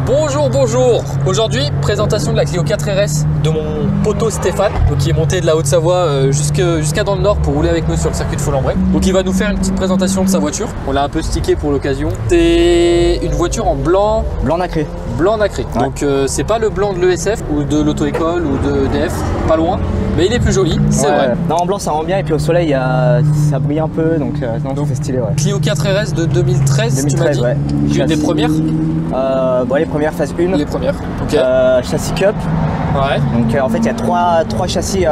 Bonjour, bonjour. Aujourd'hui, présentation de la Clio 4 RS de mon poteau Stéphane, donc qui est monté de la Haute-Savoie jusqu'à dans le Nord pour rouler avec nous sur le circuit de Folembray. Donc il va nous faire une petite présentation de sa voiture. On l'a un peu stické pour l'occasion. C'est une voiture en blanc. Blanc nacré. Blanc nacré. Ouais. Donc c'est pas le blanc de l'ESF ou de l'auto-école ou de DF, pas loin. Mais il est plus joli, c'est vrai. Non, en blanc ça rend bien et puis au soleil ça brille un peu, donc c'est stylé. Ouais. Clio 4 RS de 2013, tu m'as dit. Ouais. Une des premières. Bon, les premières phase 1. Les premières. Ok. Châssis Cup. Ouais. Donc en fait il y a trois châssis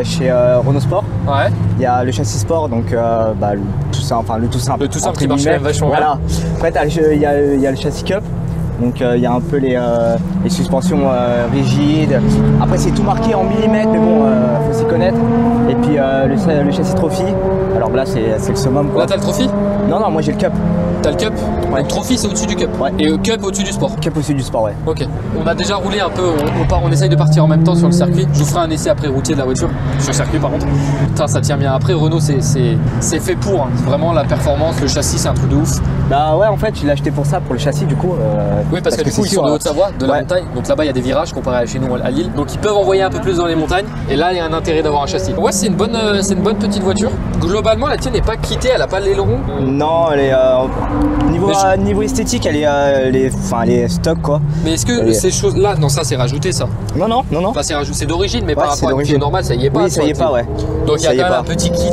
chez Renault Sport. Ouais. Il y a le châssis sport, donc le tout simple. Le tout simple qui marche quand même vachement bien. Voilà. Après il y a le châssis Cup. Donc il y a un peu les suspensions rigides. Après c'est tout marqué en millimètres, mais bon, faut s'y connaître. Et puis le châssis Trophy. Alors là c'est le summum quoi. Là t'as le Trophy? Non, moi j'ai le Cup. T'as le Cup? Ouais. Donc Trophy c'est au-dessus du Cup. Ouais. Et Cup au-dessus du Sport. Cup au-dessus du Sport, ouais. Ok. On a déjà roulé un peu, on essaye de partir en même temps sur le circuit. Je vous ferai un essai après routier de la voiture. Sur le circuit par contre. Putain, ça tient bien. Après Renault c'est fait pour. Hein. Vraiment la performance, le châssis c'est un truc de ouf. Bah ouais, en fait je l'ai acheté pour ça, pour le châssis du coup. Oui, parce que du coup ils sont de Haute-Savoie, de la montagne. Donc là-bas il y a des virages comparé à chez nous à Lille. Donc ils peuvent envoyer un peu plus dans les montagnes. Et là il y a un intérêt d'avoir un châssis. Ouais, c'est une bonne petite voiture. Globalement la tienne n'est pas quittée, elle a pas l'aileron. Non, elle est niveau esthétique elle est stock quoi. Mais est-ce que ces choses là, non, ça c'est rajouté ça? Non. Enfin c'est rajouté, c'est d'origine, mais ouais, par rapport à une normal ça y est pas. Oui, ça y est pas, ouais. Donc il y a quand même un petit kit.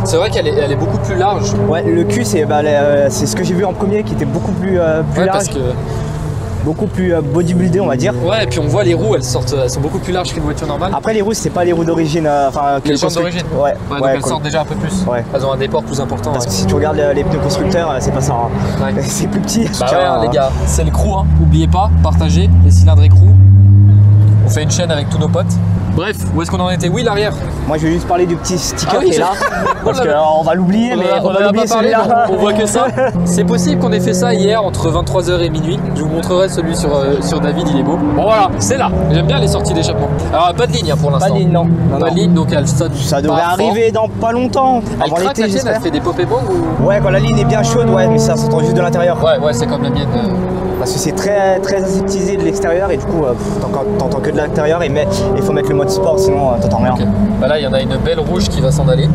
C'est vrai qu'elle est beaucoup plus large. Ouais, le cul c'est ce que j'ai vu en premier qui était beaucoup plus large. Parce que beaucoup plus bodybuildé on va dire. Ouais, et puis on voit les roues, elles sont beaucoup plus larges qu'une voiture normale. Après les roues c'est pas les roues d'origine, les jantes d'origine. Ouais. Donc elles sortent déjà un peu plus. Ouais. Elles ont un déport plus important. Parce que si tu regardes les pneus constructeurs, c'est pas ça. Hein. Ouais. C'est plus petit. Bah ouais, les gars, c'est le crew. Hein. N'oubliez pas, partagez les cylindres et crew. On fait une chaîne avec tous nos potes. Bref, où est-ce qu'on en était? Oui, l'arrière. Moi je vais juste parler du petit sticker qui est là. Parce qu'on va l'oublier, mais on va l'oublier celui-là. On voit que ça. C'est possible qu'on ait fait ça hier entre 23h et minuit. Je vous montrerai celui sur David, il est beau. Bon voilà, c'est là. J'aime bien les sorties d'échappement. Alors pas de ligne pour l'instant. Pas de ligne, non. Pas de ligne, donc elle sonne. Ça devrait arriver dans pas longtemps. Elle craque la tienne, elle fait des pop et bang ou... Ouais, quand la ligne est bien chaude, ouais, mais ça s'entend juste de l'intérieur. Ouais, c'est comme la mienne. Parce que c'est très aseptisé de l'extérieur et du coup t'entends que de l'intérieur et il faut mettre le mode sport sinon t'entends rien. Okay. Bah là il y en a une belle rouge qui va s'en aller.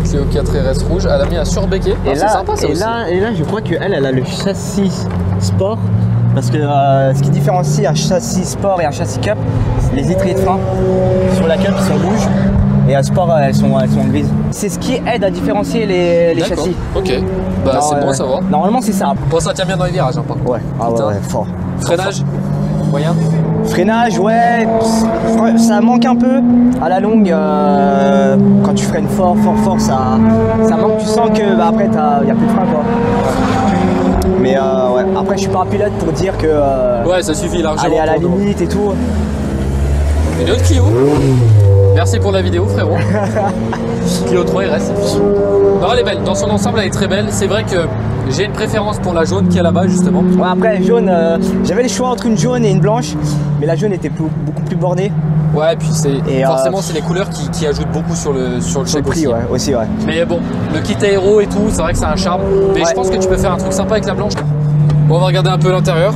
Clio 4 RS rouge, elle a mis un surbéquet. Et c'est sympa ça aussi. Et là je crois qu'elle a le châssis sport. Parce que ce qui différencie un châssis sport et un châssis cup, c'est les étriers de frein sur la cup qui sont rouges. Et à sport, elles sont grises. C'est ce qui aide à différencier les châssis. Ok, bah c'est bon à savoir. Normalement, c'est ça. Bon, ça tient bien dans les virages, hein, par contre. Ouais, ouais, fort. Freinage, moyen. Freinage, ouais, ça manque un peu. À la longue, quand tu freines fort, ça manque. Tu sens que après, il n'y a plus de frein, quoi. Mais ouais, après, je suis pas un pilote pour dire que. Ouais, ça suffit largement. Aller à la limite et tout. Une autre Clio. Merci pour la vidéo, frérot. Clio 3 RS. Non, elle est belle. Dans son ensemble, elle est très belle. C'est vrai que j'ai une préférence pour la jaune qui est là-bas, justement. Ouais, après, jaune, j'avais le choix entre une jaune et une blanche, mais la jaune était beaucoup plus bornée. Ouais, et puis forcément, c'est les couleurs qui ajoutent beaucoup sur le prix, ouais, aussi, ouais. Mais bon, le kit aéro et tout, c'est vrai que c'est un charme. Mais je pense que tu peux faire un truc sympa avec la blanche. Bon, on va regarder un peu l'intérieur.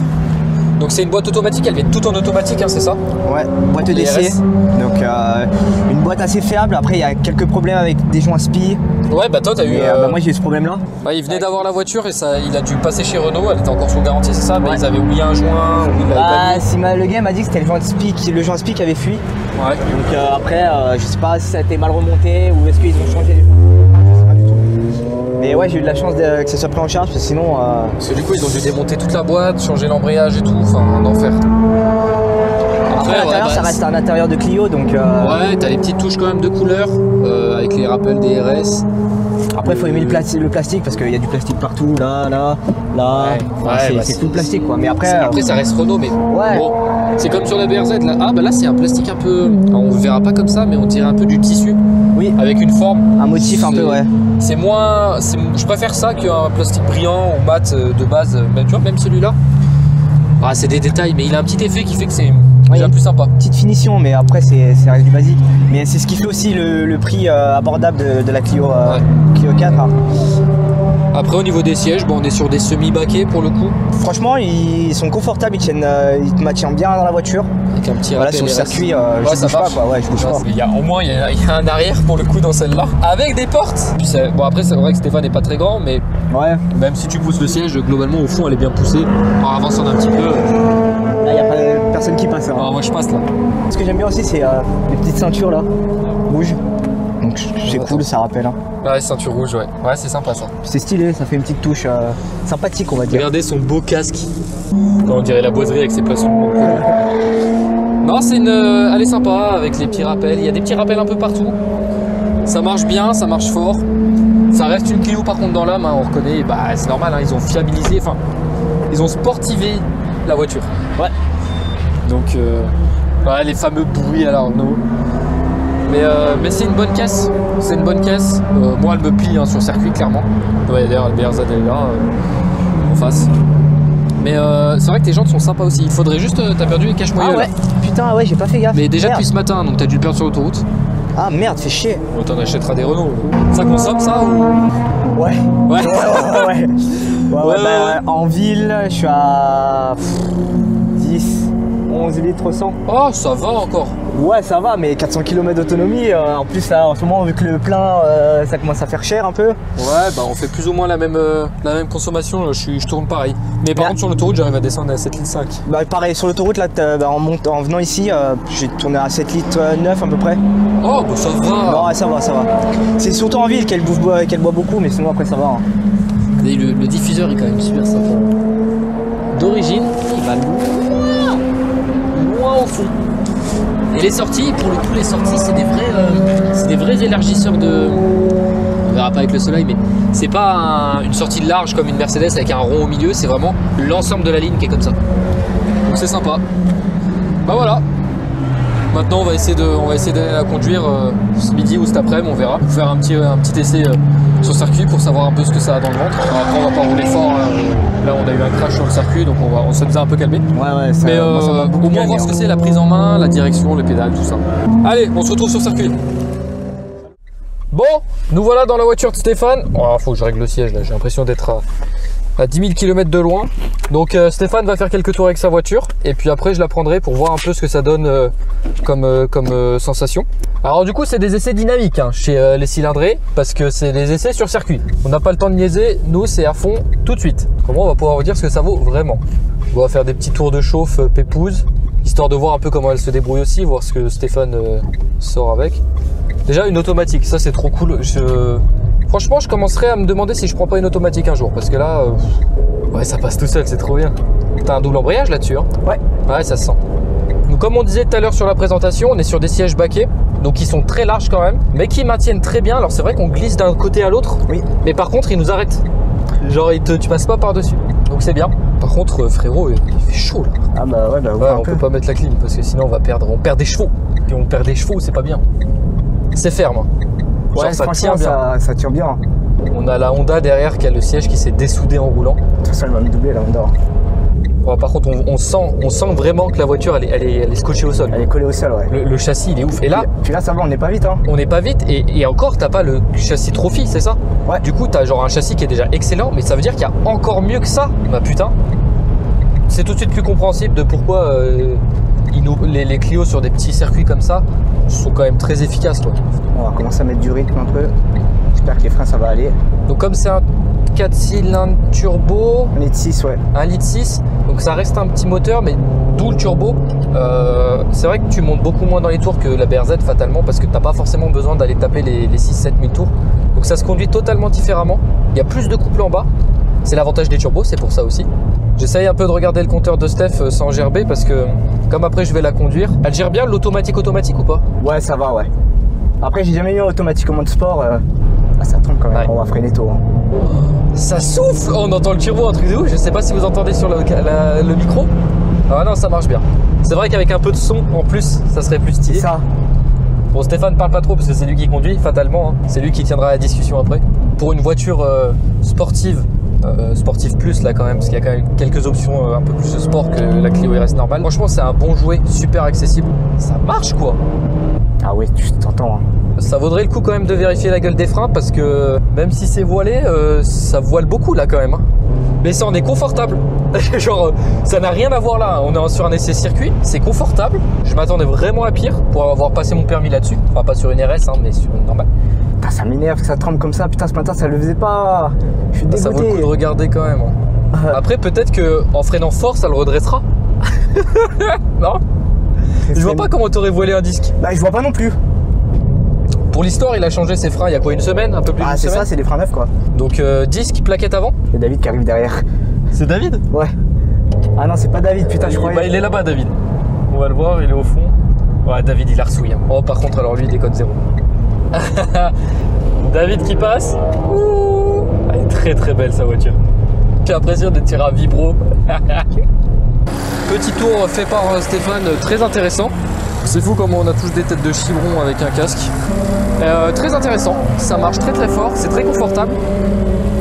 Donc c'est une boîte automatique, elle vient tout en automatique, hein, c'est ça? Ouais, boîte EDC. Donc une boîte assez fiable. Après il y a quelques problèmes avec des joints SPI. Ouais, bah toi t'as eu. Moi j'ai eu ce problème là. Ouais, il venait d'avoir la voiture et il a dû passer chez Renault, elle était encore sous garantie, c'est ça? Mais ils avaient oublié un joint ou le gars m'a dit que c'était le joint SPI qui avait fui. Ouais. Donc après je sais pas si ça a été mal remonté ou est-ce qu'ils ont changé les joints. Mais ouais, j'ai eu de la chance que ça soit pris en charge, parce que sinon. Parce que du coup, ils ont dû démonter toute la boîte, changer l'embrayage et tout, enfin, un enfer. Après, l'intérieur, ça reste un intérieur de Clio, donc. Ouais, t'as les petites touches quand même de couleur, avec les rappels des RS. Après, il faut aimer le plastique, parce qu'il y a du plastique partout, là. C'est tout le plastique, quoi. Mais après. Après, ça reste Renault, mais. Ouais. Bon, c'est comme sur la BRZ, là. Ah, bah là, c'est un plastique un peu. Alors, on ne verra pas comme ça, mais on dirait un peu du tissu. Oui. Avec une forme. Un motif un peu, ouais. C'est moins. Je préfère ça qu'un plastique brillant en mat de base. Même, tu vois, même celui-là. Ah, c'est des détails, mais il a un petit effet qui fait que c'est bien plus sympa. Petite finition, mais après, ça reste du basique. Mais c'est ce qui fait aussi le prix abordable de la Clio, Clio 4. Hein. Après au niveau des sièges, bon, on est sur des semi-baquets pour le coup. Franchement, ils sont confortables, ils te maintiennent bien dans la voiture. Avec un petit Voilà, rappel sur le RS. circuit, Ouais, je bouge pas quoi, ouais, je bouge pas. Au moins il y a un arrière pour le coup dans celle-là. Avec des portes. Puis bon après c'est vrai que Stéphane n'est pas très grand, mais Ouais. même si tu pousses le siège, globalement au fond elle est bien poussée. En avançant un petit peu. Là, y a pas personne qui passe. Hein. Ah, moi je passe là. Ce que j'aime bien aussi, c'est les petites ceintures là, rouges. Donc c'est cool, ça rappelle. Hein. Ouais, ceinture rouge, ouais. Ouais, c'est sympa ça. C'est stylé, ça fait une petite touche sympathique, on va dire. Regardez son beau casque. On dirait la boiserie avec ses plaçons. Non, c'est une. Elle est sympa avec les petits rappels. Il y a des petits rappels un peu partout. Ça marche bien, ça marche fort. Ça reste une Clio par contre dans l'âme, hein, on reconnaît. Bah, c'est normal, hein, ils ont fiabilisé, enfin, ils ont sportivé la voiture. Ouais. Donc, ouais, les fameux bruits à la Renault. Mais c'est une bonne caisse. C'est une bonne caisse. Moi, elle me plie hein, sur circuit, clairement. Ouais, d'ailleurs, le BRZ est là, en face. Mais c'est vrai que tes jantes sont sympas aussi. Il faudrait juste. T'as perdu les cache-moyeux. Ah ouais. Putain, ouais, j'ai pas fait gaffe. Mais déjà merde. depuis ce matin, donc t'as dû le perdre sur l'autoroute. Ah merde, fais chier. On t'en achètera des Renault. Ça consomme ça ou. Ouais. Ouais. Ouais. Bah, en ville, je suis à 10, 11 litres 100. Oh, ça va encore. Ouais, ça va, mais 400 km d'autonomie. En plus, là, en ce moment, vu que le plein, ça commence à faire cher un peu. Ouais, bah on fait plus ou moins la même consommation. Je tourne pareil. Mais par contre, sur l'autoroute, j'arrive à descendre à 7,5 litres. Bah, pareil, sur l'autoroute, là, en venant ici, j'ai tourné à 7 litres 9 à peu près. Oh, bah ça va. Non, ouais, ça va, ça va. C'est surtout en ville qu'elle boit beaucoup, mais sinon, après, ça va. Hein. Et le diffuseur est quand même super sympa. D'origine, il va loin au fond. Et les sorties, pour le coup, les sorties, c'est des vrais élargisseurs de. On verra pas avec le soleil, mais c'est pas une sortie large comme une Mercedes avec un rond au milieu, c'est vraiment l'ensemble de la ligne qui est comme ça. Donc c'est sympa. Bah voilà. Maintenant, on va essayer d'aller la conduire ce midi ou cet après-midi, on verra. Pour faire un petit essai sur circuit pour savoir un peu ce que ça a dans le ventre. Alors après, on va pas rouler fort. Là, on a eu un crash sur le circuit, donc on s'est un peu calmé. Ouais, ça, mais moi, ça m'a beaucoup au moins calmé, voir ce hein. que c'est, la prise en main, la direction, les pédales, tout ça. Allez, on se retrouve sur circuit. Bon, nous voilà dans la voiture de Stéphane. Oh, faut que je règle le siège là, j'ai l'impression d'être à 10 000 km de loin. Donc Stéphane va faire quelques tours avec sa voiture et puis après je la prendrai pour voir un peu ce que ça donne comme sensation. Alors du coup c'est des essais dynamiques hein, chez les cylindrés parce que c'est des essais sur circuit. On n'a pas le temps de niaiser, nous c'est à fond tout de suite. Comment on va pouvoir vous dire ce que ça vaut vraiment. On va faire des petits tours de chauffe pépouze, histoire de voir un peu comment elle se débrouille aussi, voir ce que Stéphane sort avec. Déjà une automatique, ça c'est trop cool. Franchement, je commencerai à me demander si je prends pas une automatique un jour. Parce que là, ouais, ça passe tout seul, c'est trop bien. T'as un double embrayage là-dessus, hein? Ouais. Ouais, ça se sent. Donc, comme on disait tout à l'heure sur la présentation, on est sur des sièges baquets. Donc, ils sont très larges quand même, mais qui maintiennent très bien. Alors, c'est vrai qu'on glisse d'un côté à l'autre. Oui. Mais par contre, ils nous arrêtent. Genre, tu passes pas par-dessus. Donc, c'est bien. Par contre, frérot, il fait chaud là. Ah bah ouais, Ouais, on peut pas mettre la clim parce que sinon, on perd des chevaux. Puis, on perd des chevaux, c'est pas bien. C'est ferme. Genre, Ouais, ça tient bien. Ça tient bien. On a la Honda derrière qui a le siège qui s'est dessoudé en roulant. De toute façon, elle va me doubler la Honda. Ouais, par contre, on sent vraiment que la voiture elle est scotchée au sol. Elle est collée au sol, ouais. Le châssis il est ouf. Et là, Puis là, ça va, on n'est pas vite, hein. on n'est pas vite et encore t'as pas le châssis Trophy, c'est ça? Ouais. Du coup, t'as genre un châssis qui est déjà excellent, mais ça veut dire qu'il y a encore mieux que ça. Bah putain. C'est tout de suite plus compréhensible de pourquoi les Clio sur des petits circuits comme ça sont quand même très efficaces, toi. On va commencer à mettre du rythme un peu. J'espère que les freins, ça va aller. Donc comme c'est un 4 cylindres turbo, 1,6 litre, ouais. 1,6 litre, donc ça reste un petit moteur, mais d'où le turbo. C'est vrai que tu montes beaucoup moins dans les tours que la BRZ fatalement, parce que tu n'as pas forcément besoin d'aller taper les 6-7 000 tours. Donc ça se conduit totalement différemment. Il y a plus de couple en bas, c'est l'avantage des turbos, c'est pour ça aussi. J'essaye un peu de regarder le compteur de Steph sans gerber, parce que comme après je vais la conduire, elle gère bien l'automatique ou pas? Ouais, ça va, ouais. Après, j'ai jamais eu un automatique en mode sport. Ah, ça tombe quand même, Ouais. on va freiner tôt. Hein. Ça souffle! On entend le turbo, un truc de ouf. Je sais pas si vous entendez sur le micro. Ah non, ça marche bien. C'est vrai qu'avec un peu de son en plus, ça serait plus stylé. C'est ça. Bon, Stéphane parle pas trop parce que c'est lui qui conduit, fatalement. Hein. C'est lui qui tiendra la discussion après. Pour une voiture sportive, sportive plus là quand même, parce qu'il y a quand même quelques options un peu plus de sport que la Clio RS normale. Franchement, c'est un bon jouet, super accessible. Ça marche quoi! Ah oui, tu t'entends. Hein. ça vaudrait le coup quand même de vérifier la gueule des freins parce que même si c'est voilé, ça voile beaucoup là quand même. Hein. Mais ça, on est confortable. Genre, ça n'a rien à voir là. On est sur un essai circuit, c'est confortable. Je m'attendais vraiment à pire pour avoir passé mon permis là-dessus. Enfin, pas sur une RS, hein, mais sur une normale. Putain, ça m'énerve que ça tremble comme ça. Putain, ce matin, ça le faisait pas. Je suis dégoûté. Ça vaut le coup de regarder quand même. Hein. Après, peut-être qu'en freinant fort, ça le redressera. Non? Je vois pas comment t'aurais voilé un disque. Bah, je vois pas non plus. Pour l'histoire, il a changé ses freins il y a quoi, une semaine, un peu plus d'une semaine. C'est ça, c'est des freins neufs quoi. Donc disque, plaquette avant. C'est David qui arrive derrière. C'est David? Ouais. Ah non, c'est pas David, putain, je croyais. Bah, il est là-bas, David. On va le voir, il est au fond. Ouais, David, il a ressouillé. Oh, par contre, alors lui, il déconne zéro. David qui passe. Ouh. Elle est très très belle sa voiture. J'ai l'impression d'être tiré à vibro. Petit tour fait par Stéphane, très intéressant. C'est fou comme on a tous des têtes de chibron avec un casque. Très intéressant, ça marche très très fort, c'est très confortable.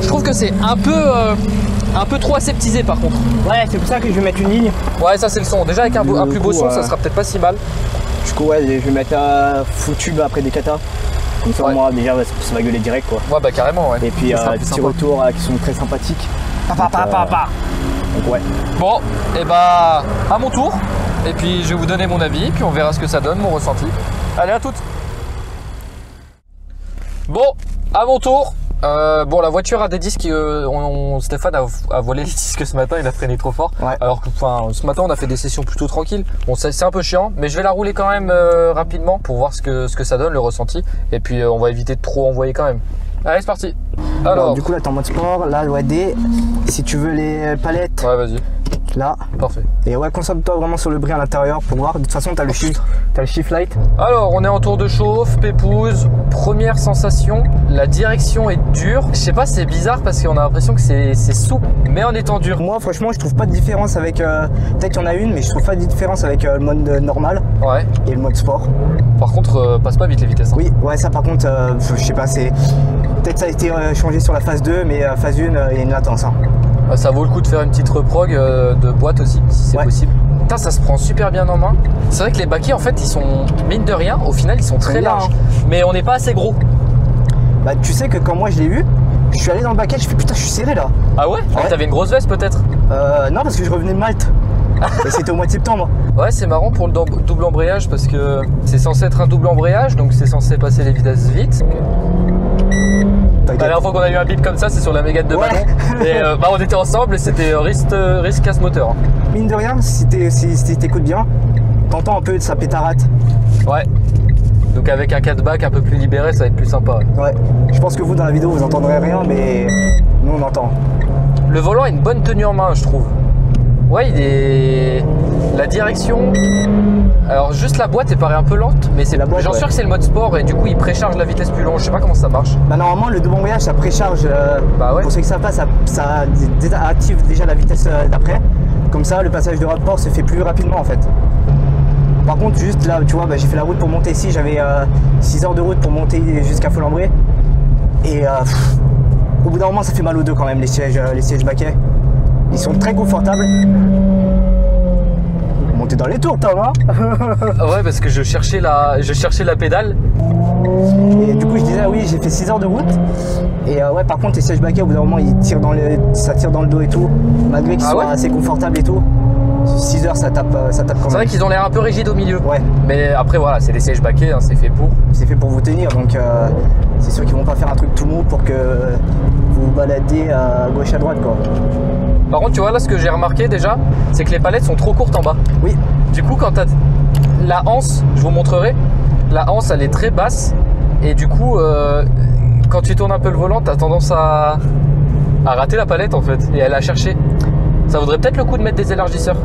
Je trouve que c'est un peu trop aseptisé par contre. Ouais, c'est pour ça que je vais mettre une ligne. Ouais, ça c'est le son. Déjà avec un plus beau son, ça sera peut-être pas si mal. Du coup, ouais, je vais mettre foutu après des katas. Comme ça, moi, déjà, ça va gueuler direct quoi. Ouais, bah carrément, ouais. Et puis, des petits retours qui sont très sympathiques. Donc, ouais. Bon, et bah, à mon tour. Et puis je vais vous donner mon avis, puis on verra ce que ça donne, mon ressenti. Allez, à toutes. Bon, à mon tour. Bon, la voiture a des disques. Stéphane a volé les disques ce matin, il a freiné trop fort. Ouais. Alors que ce matin, on a fait des sessions plutôt tranquilles. Bon, c'est un peu chiant, mais je vais la rouler quand même rapidement pour voir ce que ça donne, le ressenti. Et puis, on va éviter de trop envoyer quand même. Allez, c'est parti. Alors, du coup, là, t'es en mode sport. Là, l'OAD. Si tu veux les palettes. Ouais, vas-y. Là. Parfait. Et ouais, concentre-toi vraiment sur le bruit à l'intérieur pour voir. De toute façon, t'as le shift light. Alors, on est en tour de chauffe, pépouze. Première sensation, la direction est dure. Je sais pas, c'est bizarre parce qu'on a l'impression que c'est souple, mais en étant dur. Moi, franchement, je trouve pas de différence avec. Peut-être qu'il y en a une, mais je trouve pas de différence avec le mode normal. Ouais. Et le mode sport. Par contre, passe pas vite les vitesses. Hein. Oui, ouais, ça par contre, je sais pas, c'est. Peut-être ça a été changé sur la phase 2, mais phase 1, il y a une latence. Hein. Ça vaut le coup de faire une petite reprog de boîte aussi, si c'est possible. Putain, ça se prend super bien en main. C'est vrai que les baquets, en fait, ils sont, mine de rien, au final, ils sont très larges. Mais on n'est pas assez gros. Bah, tu sais que quand moi je l'ai eu, je suis allé dans le baquet, je fais putain, je suis serré là. Ah ouais? T'avais une grosse veste peut-être? Non, parce que je revenais de Malte. Et c'était au mois de septembre. Ouais, c'est marrant pour le double embrayage parce que c'est censé être un double embrayage, donc c'est censé passer les vitesses vite. La dernière fois qu'on a eu un bip comme ça, c'est sur la Mégane de Manon. Et on était ensemble et c'était risque casse moteur. Mine de rien, si t'écoutes bien, t'entends un peu de sa pétarate. Ouais. Donc avec un 4-back un peu plus libéré, ça va être plus sympa. Ouais. Je pense que vous dans la vidéo vous entendrez rien, mais nous on entend. Le volant a une bonne tenue en main, je trouve. Ouais, la direction. Alors juste la boîte elle paraît un peu lente, mais c'est j'en suis sûr que c'est le mode sport et du coup il précharge la vitesse plus long. Je sais pas comment ça marche. Bah normalement le double embrayage ça précharge. Pour ceux qui savent pas, ça active déjà la vitesse d'après. Comme ça le passage de rapport se fait plus rapidement en fait. Par contre juste là tu vois, j'ai fait la route pour monter ici, j'avais 6 heures de route pour monter jusqu'à Folembray. Et au bout d'un moment ça fait mal aux deux quand même les sièges baquets. Ils sont très confortables. Monter dans les tours, Tom, hein. Ouais, parce que je cherchais la pédale. Et du coup, je disais, oui, j'ai fait 6 heures de route. Et ouais, par contre, les sièges baquets, au bout d'un moment, ça tire dans le dos et tout. Malgré qu'ils soient assez confortables et tout. 6 heures, ça tape quand même. C'est vrai qu'ils ont l'air un peu rigides au milieu. Ouais. Mais après, voilà, c'est des sièges baquets, hein, c'est fait pour. C'est fait pour vous tenir, donc c'est sûr qu'ils vont pas faire un truc tout mou pour que vous vous baladez à gauche à droite, quoi. Par contre, tu vois, là, ce que j'ai remarqué déjà, c'est que les palettes sont trop courtes en bas. Oui. Du coup, quand t'as la anse, je vous montrerai, la anse, elle est très basse. Et du coup, quand tu tournes un peu le volant, t'as tendance à rater la palette, en fait, et à la chercher. Ça vaudrait peut-être le coup de mettre des élargisseurs.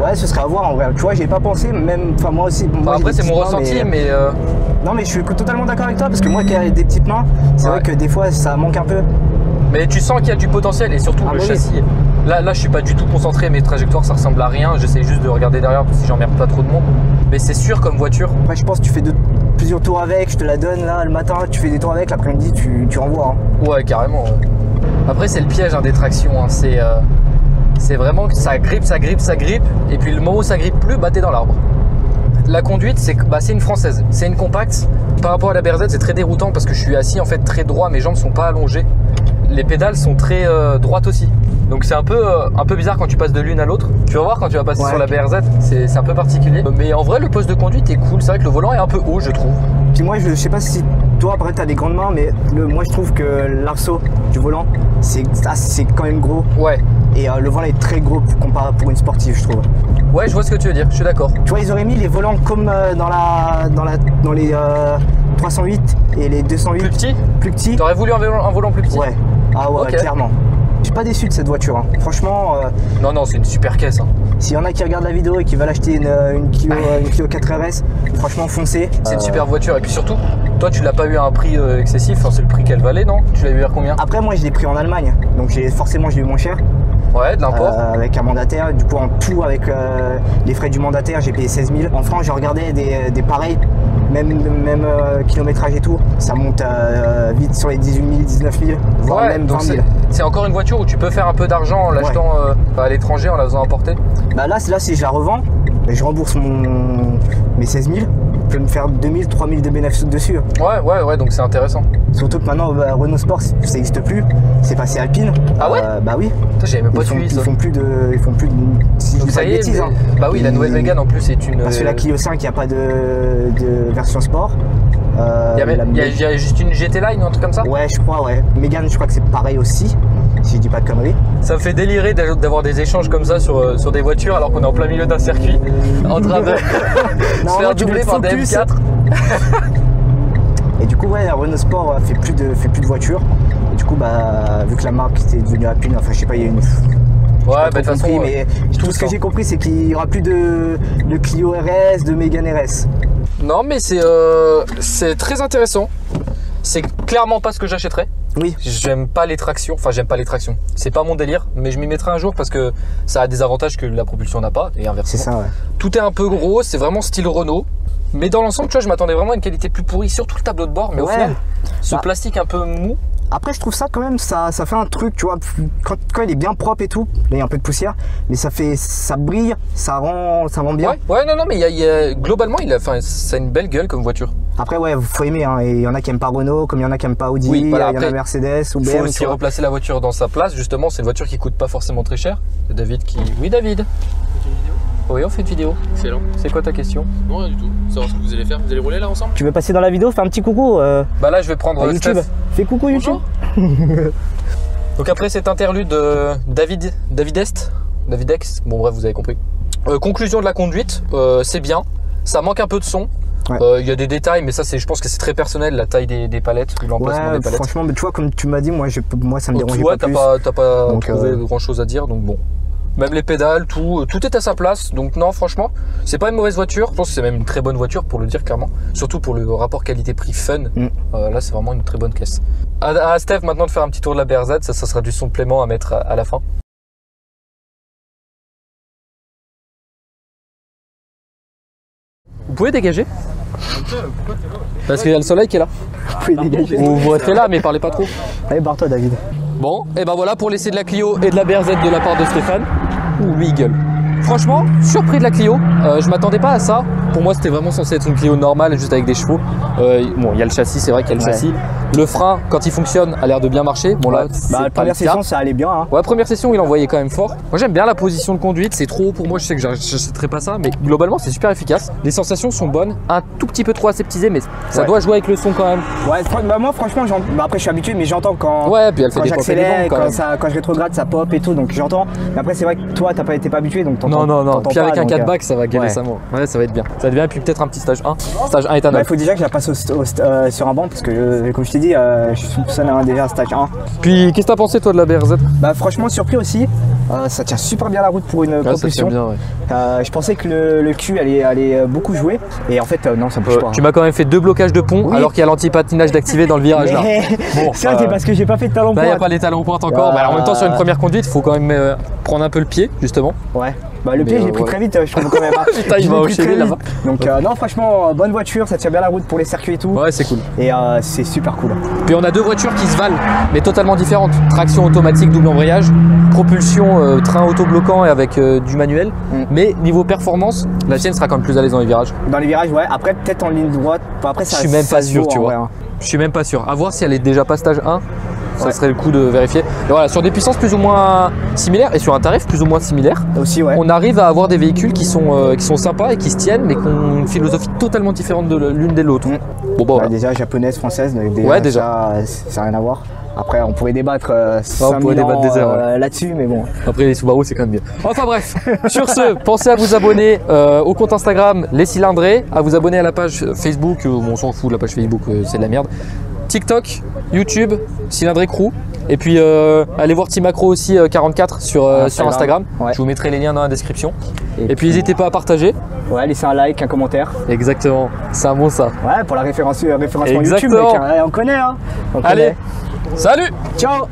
Ouais, ce serait à voir en vrai. Tu vois, j'y ai pas pensé, même. Enfin, moi aussi. Bon, moi, après, c'est mon ressenti, mais. Non, mais je suis totalement d'accord avec toi, parce que moi qui ai des petites mains, c'est vrai que des fois, ça manque un peu. Mais tu sens qu'il y a du potentiel et surtout le châssis. Là, je suis pas du tout concentré, mes trajectoires ça ressemble à rien. J'essaie juste de regarder derrière si j'emmerde pas trop de monde. Mais c'est sûr comme voiture. Après, je pense que tu fais plusieurs tours avec, je te la donne là le matin, tu fais des tours avec, l'après-midi tu renvoies. Hein. Ouais, carrément. Ouais. Après, c'est le piège des tractions. Hein. C'est vraiment que ça grippe. Et puis le moment où ça grippe plus, t'es dans l'arbre. la conduite, c'est une française. C'est une compacte. Par rapport à la BRZ, c'est très déroutant parce que je suis assis en fait très droit, mes jambes sont pas allongées. Les pédales sont très droites aussi. Donc c'est un peu bizarre quand tu passes de l'une à l'autre. Tu vas voir quand tu vas passer sur la BRZ, c'est un peu particulier. Mais en vrai, le poste de conduite est cool. C'est vrai que le volant est un peu haut, je trouve. Puis moi, je sais pas si toi, après, t'as des grandes mains, mais moi, je trouve que l'arceau du volant, c'est quand même gros. Ouais. Et le volant est très gros comparé pour une sportive, je trouve. Ouais, je vois ce que tu veux dire, je suis d'accord. Tu vois, ils auraient mis les volants comme dans les 308 et les 208. Plus petit? Plus petit. T'aurais voulu un volant plus petit? Ouais. Ah ouais, okay. Clairement. Je suis pas déçu de cette voiture, hein. Franchement. Non, c'est une super caisse. Hein. S'il y en a qui regardent la vidéo et qui veulent acheter une Clio 4RS, franchement foncez. C'est une super voiture et puis surtout, toi tu l'as pas eu à un prix excessif, enfin, c'est le prix qu'elle valait, non? Tu l'as eu à combien? Après moi je l'ai pris en Allemagne, donc forcément j'ai eu moins cher. Ouais, de l'import. Avec un mandataire, du coup en tout avec les frais du mandataire j'ai payé 16 000. En France j'ai regardé des pareils, même kilométrage et tout, ça monte vite sur les 18 000, 19 000, voire même 20 000. C'est encore une voiture où tu peux faire un peu d'argent en l'achetant à l'étranger, en la faisant importer. Bah là si je la revends, je rembourse mes 16 000, je peux me faire 2 000, 3 000 de bénéfices dessus. Ouais, donc c'est intéressant. Surtout que maintenant Renault Sport ça n'existe plus, c'est passé Alpine. Ah ouais? Bah oui. J'avais même pas suivi ça. Ils font plus de si je dis pas de bêtises. Hein. Bah oui, la nouvelle Mégane en plus c'est une. Parce que la Clio 5, il n'y a pas de version sport. Il y a juste une GT Line ou un truc comme ça? Ouais, je crois, ouais. Mégane, je crois que c'est pareil aussi, si je dis pas de conneries. Ça me fait délirer d'avoir des échanges comme ça sur des voitures alors qu'on est en plein milieu d'un circuit en train de se faire doubler par des M4. Et du coup, ouais, Renault Sport fait plus de voitures. Et du coup, bah, vu que la marque était devenue Alpine, enfin, je sais pas, il y a une. Ouais, bah de toute façon. Mais tout ce que j'ai compris, c'est qu'il n'y aura plus de Clio RS, de Mégane RS. Non, mais c'est très intéressant. C'est clairement pas ce que j'achèterais. Oui. J'aime pas les tractions. Enfin, j'aime pas les tractions. C'est pas mon délire, mais je m'y mettrai un jour parce que ça a des avantages que la propulsion n'a pas et inversement. C'est ça, ouais. Tout est un peu gros, c'est vraiment style Renault. Mais dans l'ensemble, tu vois, je m'attendais vraiment à une qualité plus pourrie, surtout le tableau de bord. Mais au final, ce plastique un peu mou. Après, je trouve ça quand même, ça fait un truc, tu vois, quand il est bien propre et tout, là, il y a un peu de poussière, mais ça brille, ça rend bien. Ouais, non, mais globalement, ça a une belle gueule comme voiture. Après, ouais, faut aimer, hein. Il y en a qui aiment pas Renault, comme il y en a qui aiment pas Audi, il y en a Mercedes ou BMW. Il faut aussi replacer la voiture dans sa place, justement, c'est une voiture qui coûte pas forcément très cher. C'est David qui. Oui, David. Oui, on fait une vidéo. Excellent. C'est quoi ta question? Non, rien du tout. Savoir ce que vous allez faire. Vous allez rouler là ensemble? Tu veux passer dans la vidéo, faire un petit coucou Bah là, je vais prendre YouTube. Steph. Fais coucou YouTube. Donc après cet interlude de Davidex, bon bref, vous avez compris. Conclusion de la conduite, c'est bien. Ça manque un peu de son. Il y a des détails, mais ça, je pense que c'est très personnel, la taille des palettes, l'emplacement des palettes. Franchement, mais tu vois, comme tu m'as dit, moi ça me dérange pas plus. T'as pas trouvé grand chose à dire, donc bon. Même les pédales, tout est à sa place. Donc non, franchement, c'est pas une mauvaise voiture. Je pense que c'est même une très bonne voiture pour le dire clairement. Surtout pour le rapport qualité-prix fun. Là, c'est vraiment une très bonne caisse. À Steph maintenant de faire un petit tour de la BRZ. Ça sera du supplément à mettre à la fin. Vous pouvez dégager? Parce qu'il y a le soleil qui est là. Vous pouvez dégager. Vous restez là, mais parlez pas trop. Allez, barre-toi, David. Bon, et ben voilà pour l'essai de la Clio et de la BRZ de la part de Stéphane. Ouh, lui il gueule. Franchement, surpris de la Clio. Je m'attendais pas à ça. Pour moi, c'était vraiment censé être une Clio normale, juste avec des chevaux. Bon, il y a le châssis, c'est vrai qu'il y a le châssis. Le frein, quand il fonctionne, a l'air de bien marcher. Bon là, la première session, ça allait bien. Hein. Ouais, première session, il envoyait quand même fort. Moi, j'aime bien la position de conduite. C'est trop haut pour moi. Je sais que j'achèterai pas ça, mais globalement, c'est super efficace. Les sensations sont bonnes. Un tout petit peu trop aseptisé, mais ça doit jouer avec le son quand même. Ouais, moi, franchement, après, je suis habitué, mais j'entends quand. Ouais, puis elle fait des pop et des bombes, quand je rétrograde, ça pop et tout, donc j'entends. Mais après, c'est vrai que toi, t'es pas habitué, donc t'entends. Non. Puis avec un 4 back, ça va galer sa mort. Ouais, ça va être bien. Ça va être bien. Et puis peut-être un petit stage 1. Stage 1 éthanol. Il faut déjà que je la passe sur un banc, parce que, comme je t'ai dit, je soupçonne déjà stage 1. Puis, qu'est-ce que t'as pensé, toi, de la BRZ? Bah, franchement, surpris aussi. Ça tient super bien la route pour une propulsion. Bien, ouais. Je pensais que le cul allait beaucoup jouer. Et en fait, non, ça bouge pas. Tu m'as quand même fait 2 blocages de pont alors qu'il y a l'anti-patinage d'activer dans le virage là. Bon, c'est parce que j'ai pas fait de talon pointe. Là, il n'y a pas les talons pointe encore. En même temps, sur une première conduite, il faut quand même prendre un peu le pied, justement. Ouais. Bah, le pied, j'ai pris très vite, je trouve quand même. Putain, il va enchaîner là-bas. Donc non, franchement, bonne voiture, ça tient bien la route pour les circuits et tout. Ouais, c'est cool. Et c'est super cool. Puis on a deux voitures qui se valent, mais totalement différentes. Traction automatique, double embrayage, propulsion train autobloquant et avec du manuel. Mais niveau performance, la tienne sera quand même plus à l'aise dans les virages. Dans les virages, ouais. Après, peut-être en ligne droite. Enfin, après, Je suis même pas sûr, tu vois. Vrai, hein. Je suis même pas sûr. À voir si elle est déjà pas stage 1. Ça serait le coup de vérifier. Et voilà, sur des puissances plus ou moins similaires et sur un tarif plus ou moins similaire, Aussi, ouais. on arrive à avoir des véhicules qui sont sympas et qui se tiennent, mais qui ont une philosophie totalement différente de l'une de l'autre. Bon, bah, voilà. Déjà japonaise, française, donc Ouais, déjà. Ça n'a rien à voir. Après, on pourrait débattre, on pourrait débattre des heures, là-dessus, mais bon. Après, les Subaru, c'est quand même bien. Enfin bref, sur ce, pensez à vous abonner au compte Instagram Les Cylindrés, à vous abonner à la page Facebook, on s'en fout, la page Facebook, c'est de la merde. TikTok, YouTube, Cylindré Crew. Et puis allez voir Team Macro aussi 44 sur Instagram. Ouais. Je vous mettrai les liens dans la description. Et puis n'hésitez pas à partager. Ouais, laissez un like, un commentaire. Exactement, c'est un bon ça. Ouais, pour la référencement YouTube, Exactement. mec, on connaît, hein. On Allez, connaît. salut! Ciao!